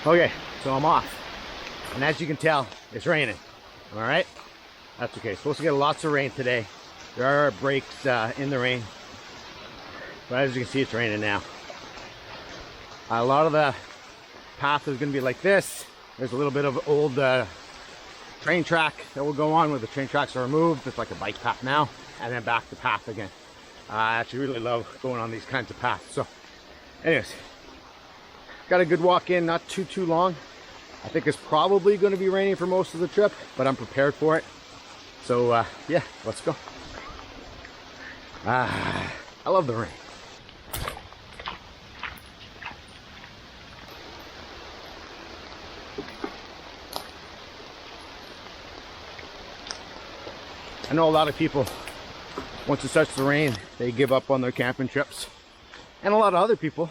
Okay, so I'm off. And as you can tell, it's raining. All right? That's okay. Supposed to get lots of rain today. There are breaks in the rain. But as you can see, it's raining now. A lot of the path is going to be like this. There's a little bit of old train track that will go on where the train tracks are removed. It's like a bike path now. And then back to path again. I actually really love going on these kinds of paths. So anyways, got a good walk in, not too long. I think it's probably going to be raining for most of the trip, but I'm prepared for it. So yeah, let's go. I love the rain. I know a lot of people, once it starts to rain, they give up on their camping trips. And a lot of other people,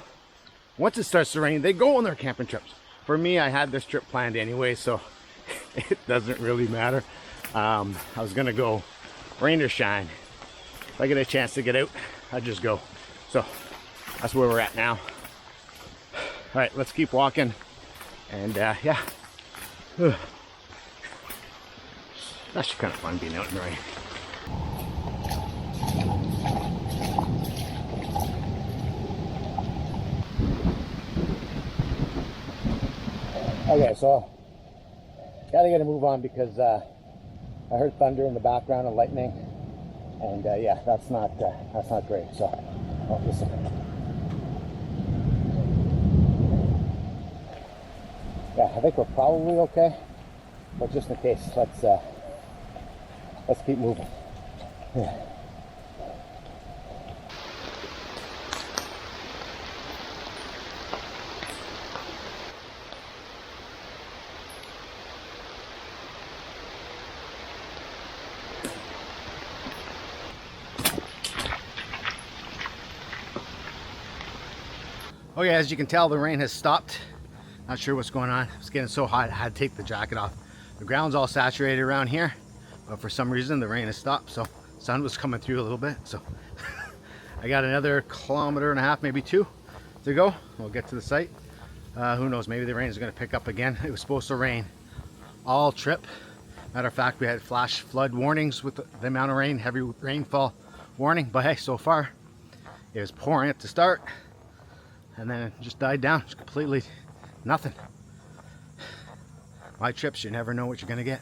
once it starts to rain, they go on their camping trips. For me, I had this trip planned anyway, so it doesn't really matter. I was gonna go rain or shine. If I get a chance to get out, I'd just go. So that's where we're at now. All right, let's keep walking. And yeah, that's kind of fun being out in the rain. Okay, so gotta get a move on because I heard thunder in the background and lightning, and yeah, that's not great. So, oh, listen. Yeah, I think we're probably okay, but just in case, let's keep moving. Yeah. Okay, as you can tell, the rain has stopped. Not sure what's going on. It's getting so hot, I had to take the jacket off. The ground's all saturated around here, but for some reason the rain has stopped. So sun was coming through a little bit. So I got another 1.5 kilometers, maybe 2 to go. We'll get to the site. Who knows, maybe the rain is gonna pick up again. It was supposed to rain all trip. Matter of fact, we had flash flood warnings with the amount of rain, heavy rainfall warning. But hey, so far it was pouring at the start, and then it just died down. It's completely nothing. My trips, you never know what you're gonna get.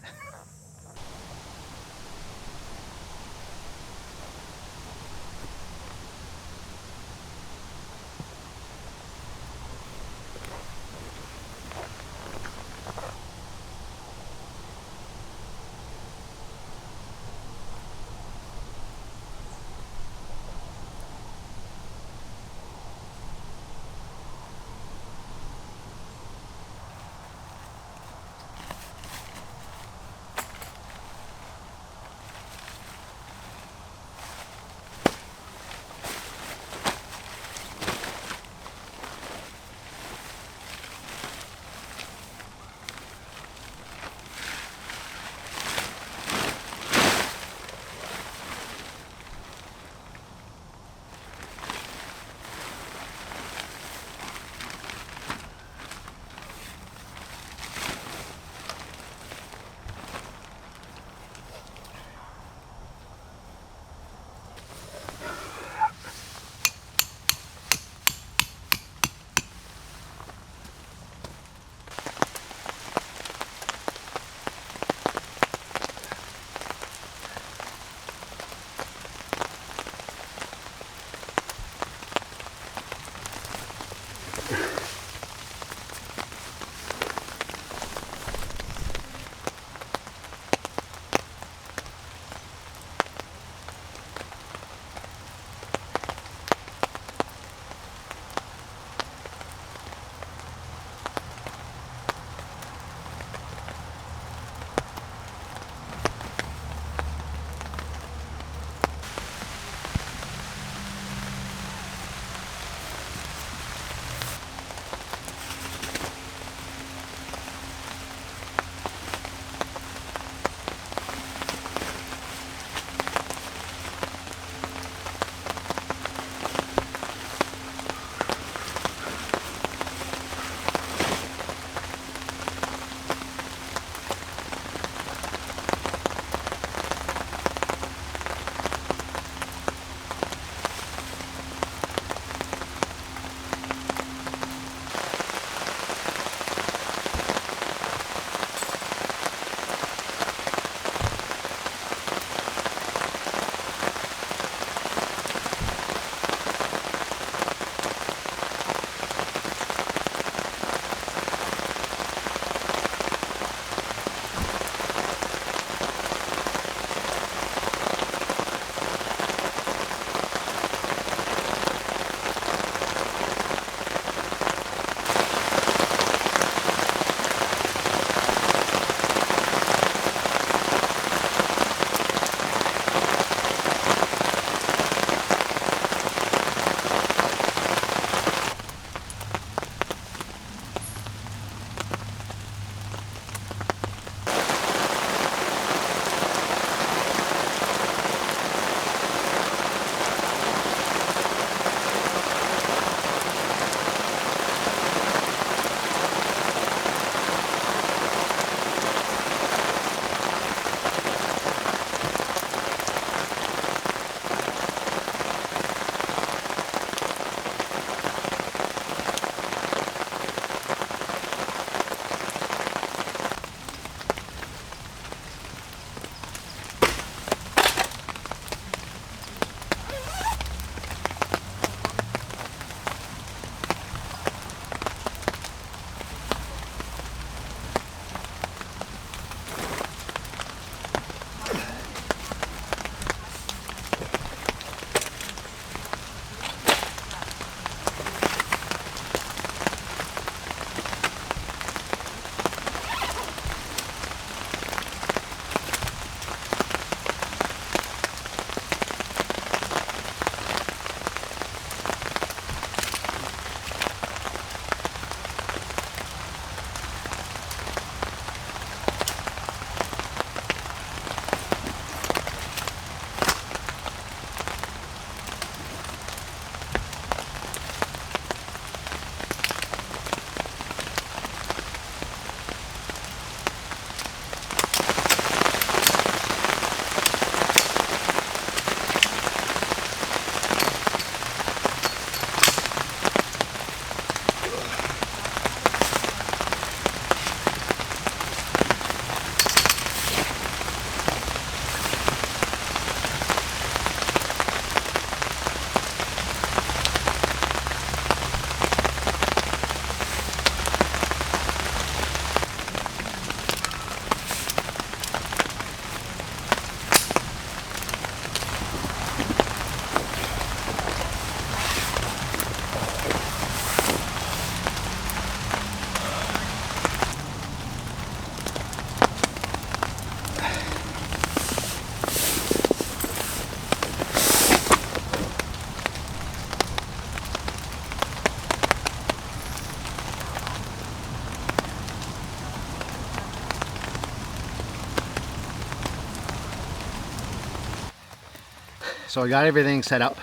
So I got everything set up.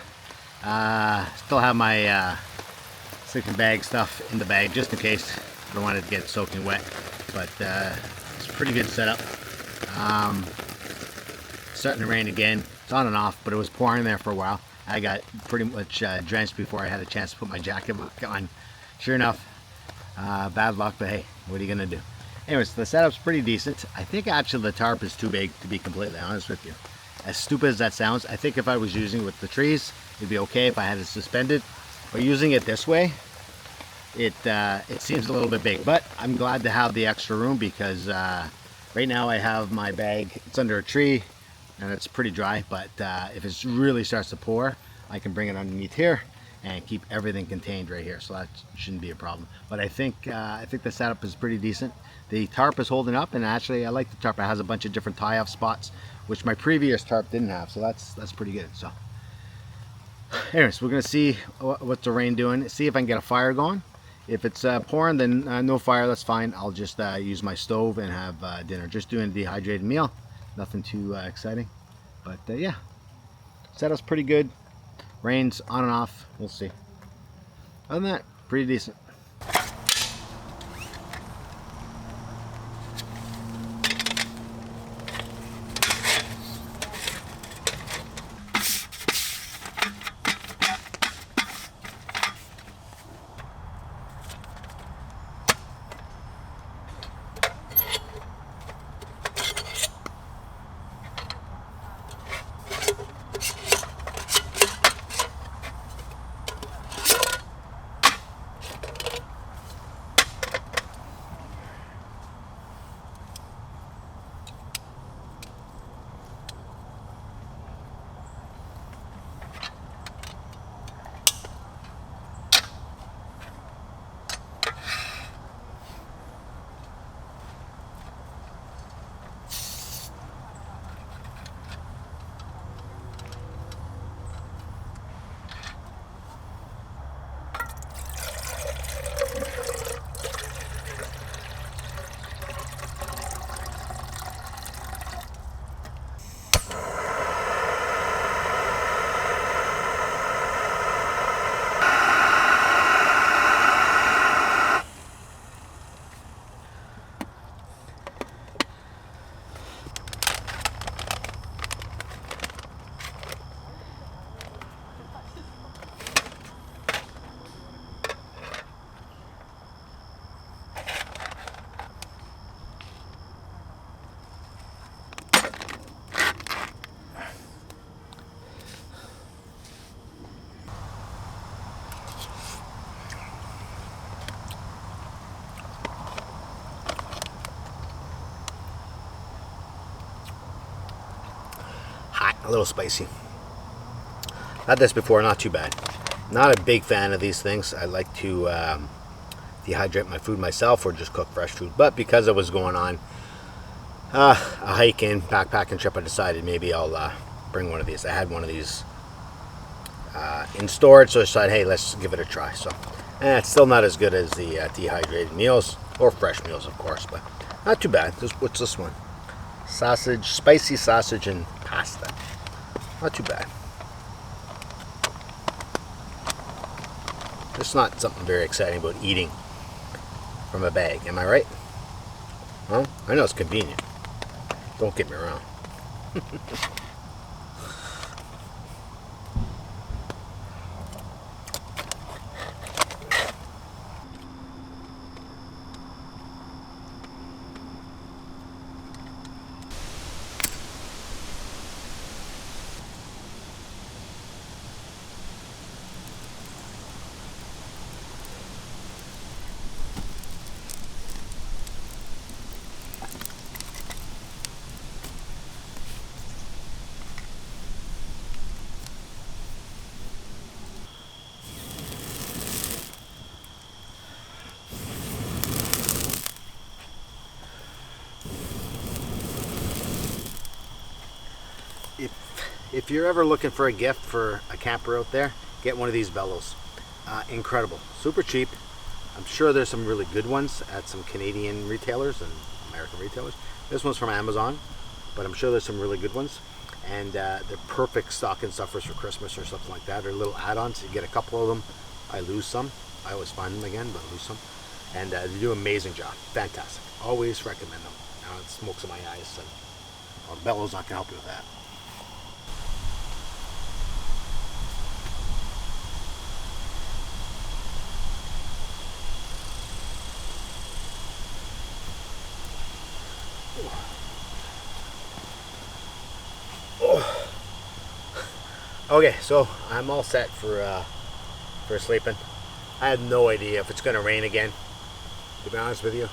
Still have my sleeping bag stuff in the bag just in case I don't want it to get soaking wet. But it's a pretty good setup. Starting to rain again. It's on and off, but it was pouring there for a while. I got pretty much drenched before I had a chance to put my jacket back on. Sure enough, bad luck, but hey, what are you gonna do? Anyways, the setup's pretty decent. I think actually the tarp is too big, to be completely honest with you. As stupid as that sounds, I think if I was using it with the trees, it'd be okay if I had it suspended. But using it this way, it seems a little bit big. But I'm glad to have the extra room because right now I have my bag, it's under a tree and it's pretty dry, but if it really starts to pour, I can bring it underneath here and keep everything contained right here, so that shouldn't be a problem. But I think the setup is pretty decent. The tarp is holding up, and actually I like the tarp. It has a bunch of different tie-off spots, which my previous tarp didn't have, so that's pretty good. So anyways, we're gonna see what's the rain doing, see if I can get a fire going. If it's pouring, then no fire, that's fine. I'll just use my stove and have dinner. Just doing a dehydrated meal, nothing too exciting. But yeah, setup's pretty good. Rain's on and off, we'll see. Other than that, pretty decent. A little spicy. Had this before, not too bad. Not a big fan of these things. I like to dehydrate my food myself or just cook fresh food. But because I was going on a hike and backpacking trip, I decided maybe I'll bring one of these. I had one of these in storage, so I decided, hey, let's give it a try. So it's still not as good as the dehydrated meals or fresh meals, of course, but not too bad. What's this one? Sausage, spicy sausage and pasta. Not too bad. It's not something very exciting about eating from a bag, am I right? Well, I know it's convenient. Don't get me wrong. If you're ever looking for a gift for a camper out there, get one of these bellows. Incredible, super cheap. I'm sure there's some really good ones at some Canadian retailers and American retailers. This one's from Amazon, but I'm sure there's some really good ones. and they're perfect stocking stuffers for Christmas or something like that, or little add-ons. You get a couple of them. I lose some. I always find them again, but lose some. And they do an amazing job. Fantastic. Always recommend them. Now it smokes in my eyes, so Bellows not gonna help you with that. Okay, so I'm all set for sleeping. I have no idea if it's gonna rain again. To be honest with you,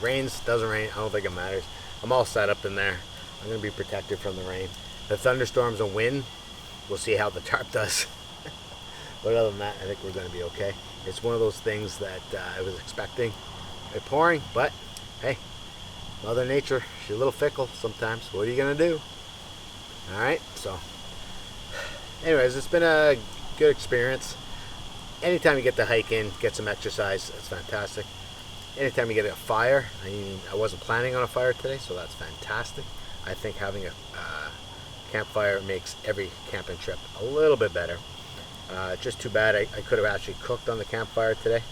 rains, doesn't rain, I don't think it matters. I'm all set up in there. I'm gonna be protected from the rain. The thunderstorms and wind, we'll see how the tarp does. But other than that, I think we're gonna be okay. It's one of those things that I was expecting. It's pouring, but hey, Mother Nature, she's a little fickle sometimes. What are you gonna do? All right, so anyways, it's been a good experience. Anytime you get to hike in, get some exercise, it's fantastic. Anytime you get a fire, I wasn't planning on a fire today, so that's fantastic. I think having a campfire makes every camping trip a little bit better. Just too bad I could have actually cooked on the campfire today.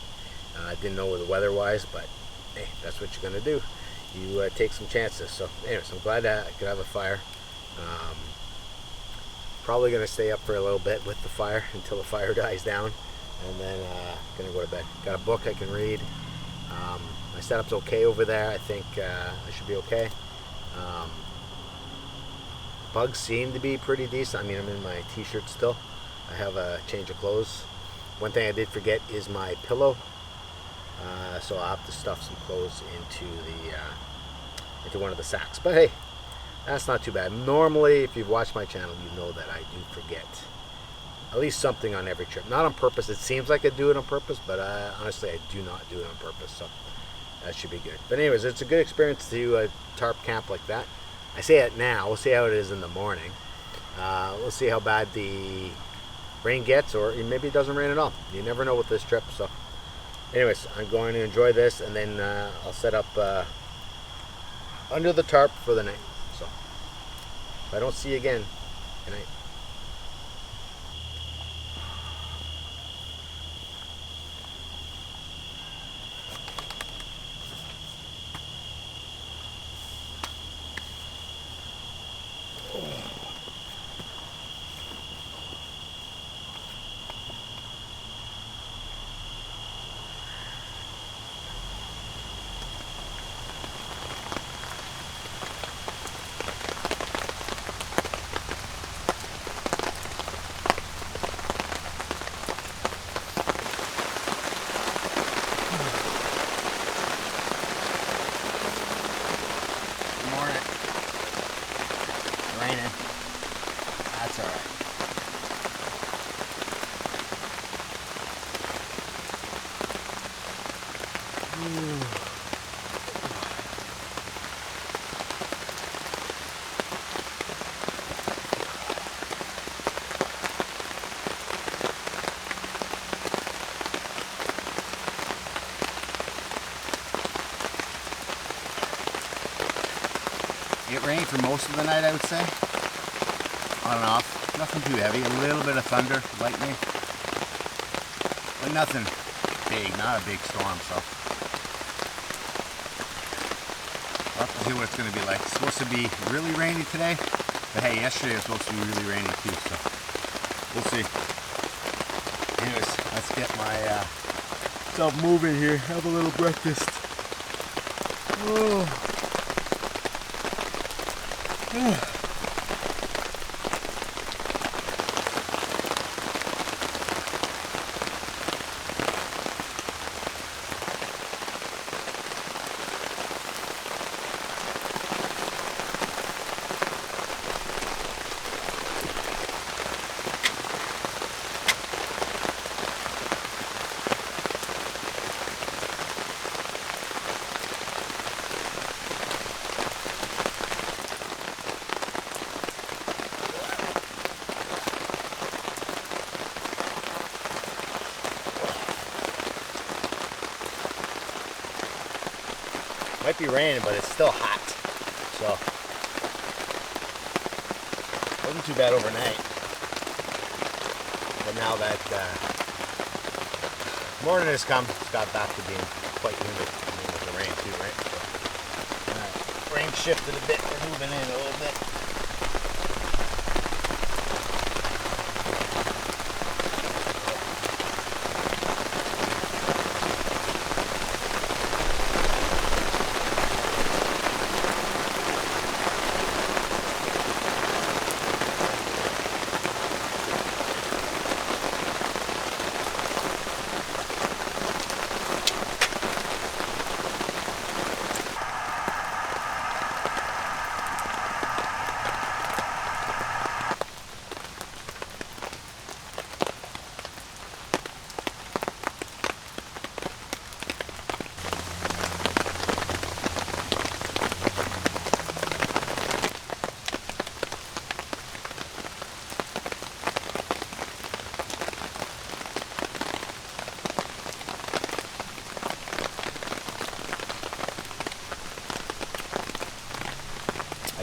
I didn't know the weather-wise, but hey, that's what you're gonna do. You take some chances. So anyways, I'm glad that I could have a fire. Probably gonna stay up for a little bit with the fire until the fire dies down, and then gonna go to bed. Got a book I can read. My setup's okay over there. I think I should be okay. Bugs seem to be pretty decent. I mean, I'm in my t-shirt still. I have a change of clothes. One thing I did forget is my pillow, so I'll have to stuff some clothes into one of the sacks. But hey, that's not too bad. Normally, if you've watched my channel, you know that I do forget at least something on every trip. Not on purpose. It seems like I do it on purpose, but honestly, I do not do it on purpose. So that should be good. But anyways, it's a good experience to do a tarp camp like that. I say it now. We'll see how it is in the morning. We'll see how bad the rain gets, or maybe it doesn't rain at all. You never know with this trip. So anyways, I'm going to enjoy this, and then I'll set up under the tarp for the night. So if I don't see you again, good night. Raining. That's all right. It rained for most of the night, I would say. On and off. Nothing too heavy. A little bit of thunder, lightning. But nothing big. Not a big storm, so. We'll have to see what it's going to be like. It's supposed to be really rainy today. But hey, yesterday it was supposed to be really rainy too, so. We'll see. Anyways, let's get myself moving here. Have a little breakfast. Oh. Might be raining, but it's still hot. So Wasn't too bad overnight, but now that morning has come, it's got back to being quite humid. I mean, with the rain too, right? So, rain shifted a bit. We're moving in a little bit.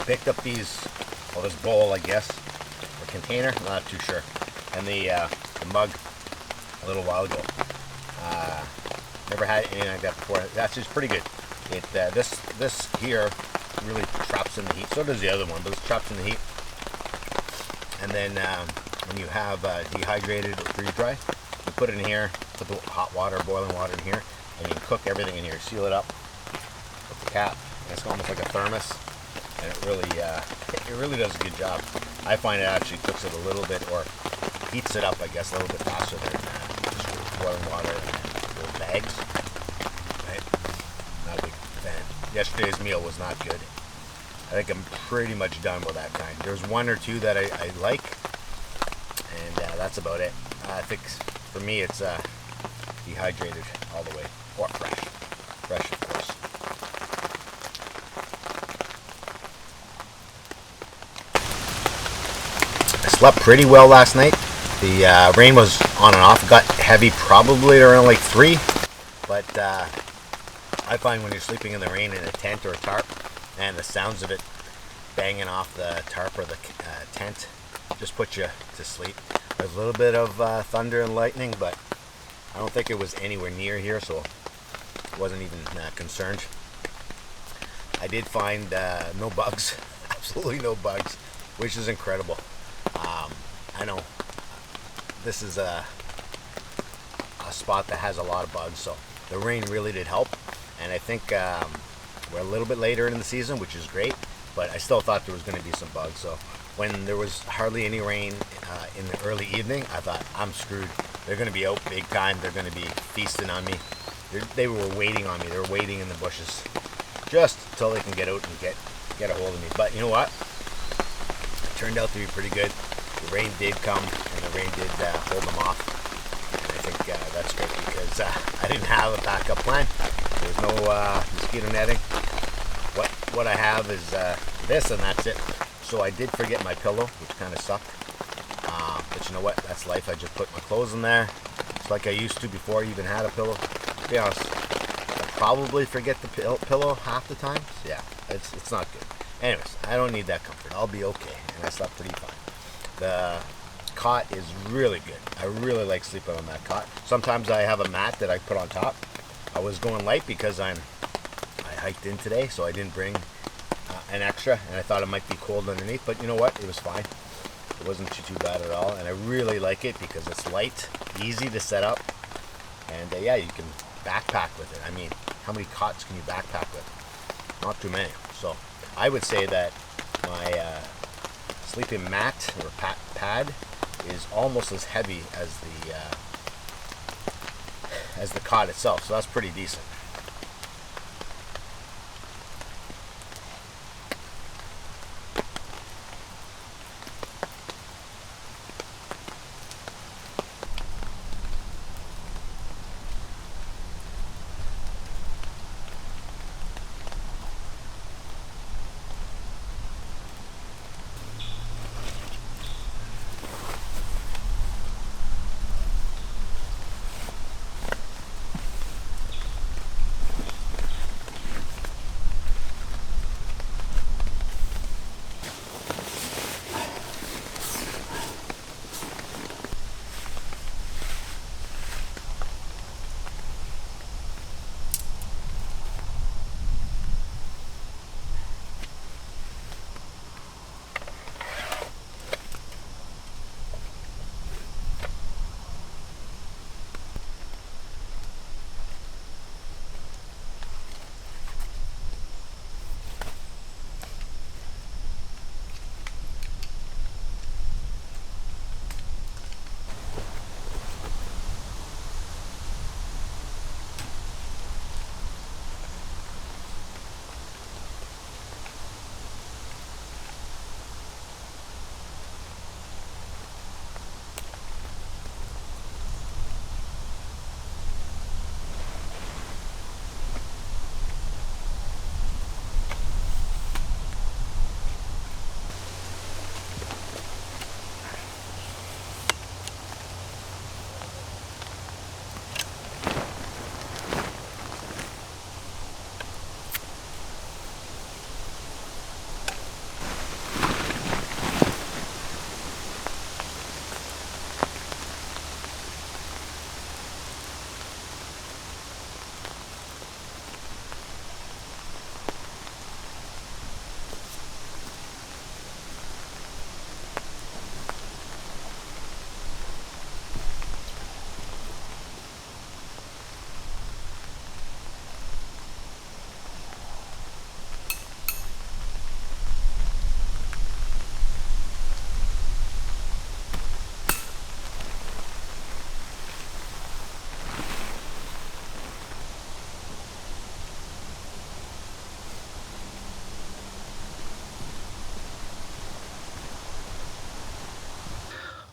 Picked up these, well, this bowl, I guess, or container, not too sure, and the mug a little while ago. Never had anything like that before. That's just pretty good. It this here really traps in the heat. So does the other one, but it's traps in the heat. And then when you have dehydrated or freeze dry, you put it in here, put the hot water, boiling water in here, and you can cook everything in here. Seal it up with the cap. And it's almost like a thermos. And it really does a good job. I find it actually cooks it a little bit, or heats it up, I guess, a little bit faster than just boiling water and little bags. Right? Not a big fan. Yesterday's meal was not good. I think I'm pretty much done with that kind. There's one or two that I like, and that's about it. I think for me it's dehydrated all the way, or fresh. Fresh, of course. Slept pretty well last night. The rain was on and off. It got heavy probably around like 3. But I find when you're sleeping in the rain in a tent or a tarp, and the sounds of it banging off the tarp or the tent just puts you to sleep. There's a little bit of thunder and lightning, but I don't think it was anywhere near here, so I wasn't even concerned. I did find no bugs, absolutely no bugs, which is incredible. I know this is a spot that has a lot of bugs, so the rain really did help. And I think we're a little bit later in the season, which is great, but I still thought there was going to be some bugs. So when there was hardly any rain in the early evening, I thought, I'm screwed. They're going to be out big time. They're going to be feasting on me. They were waiting on me. They were waiting in the bushes just until they can get out and get a hold of me. But you know what? It turned out to be pretty good. The rain did come, and the rain did hold them off. And I think that's great, because I didn't have a backup plan. There's no mosquito netting. What I have is this, and that's it. So I did forget my pillow, which kind of sucked. But you know what? That's life. I just put my clothes in there. It's like I used to before I even had a pillow. To be honest, I probably forget the pillow half the time. So yeah, it's not good. Anyways, I don't need that comfort. I'll be okay, and I slept pretty fine. The cot is really good. I really like sleeping on that cot. Sometimes I have a mat that I put on top. I was going light because I hiked in today, so I didn't bring an extra, and I thought it might be cold underneath, but you know what? It was fine. It wasn't too bad at all, and I really like it because it's light, easy to set up, and yeah, you can backpack with it. I mean, how many cots can you backpack with? Not too many. So I would say that my sleeping mat or pad is almost as heavy as the cot itself, so that's pretty decent.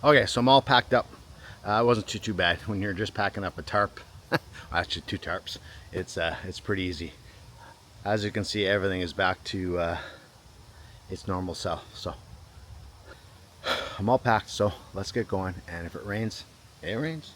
Okay, so I'm all packed up. It wasn't too bad when you're just packing up a tarp. Actually, 2 tarps. It's pretty easy. As you can see, everything is back to its normal self. So I'm all packed. So let's get going. And if it rains, it rains.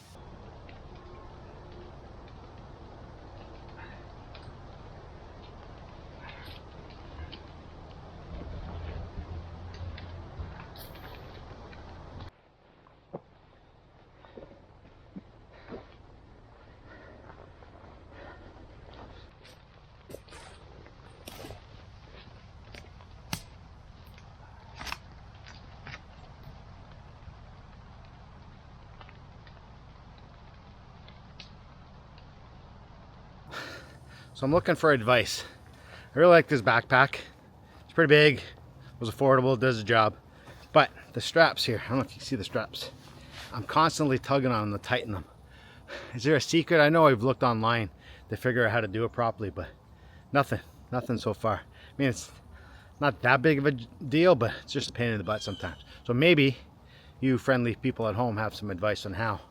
So I'm looking for advice. I really like this backpack. It's pretty big, it was affordable, does the job. But the straps here, I don't know if you can see the straps. I'm constantly tugging on them to tighten them. Is there a secret? I know I've looked online to figure out how to do it properly, but nothing so far. I mean, it's not that big of a deal, but it's just a pain in the butt sometimes. So maybe you friendly people at home have some advice on how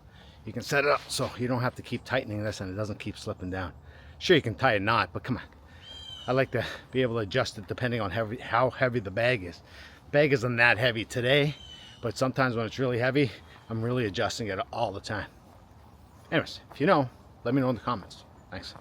you can set it up so you don't have to keep tightening this and it doesn't keep slipping down. Sure, you can tie a knot, but come on. I like to be able to adjust it depending on how heavy the bag is. The bag isn't that heavy today, but sometimes when it's really heavy, I'm really adjusting it all the time. Anyways, if you know, let me know in the comments. Thanks.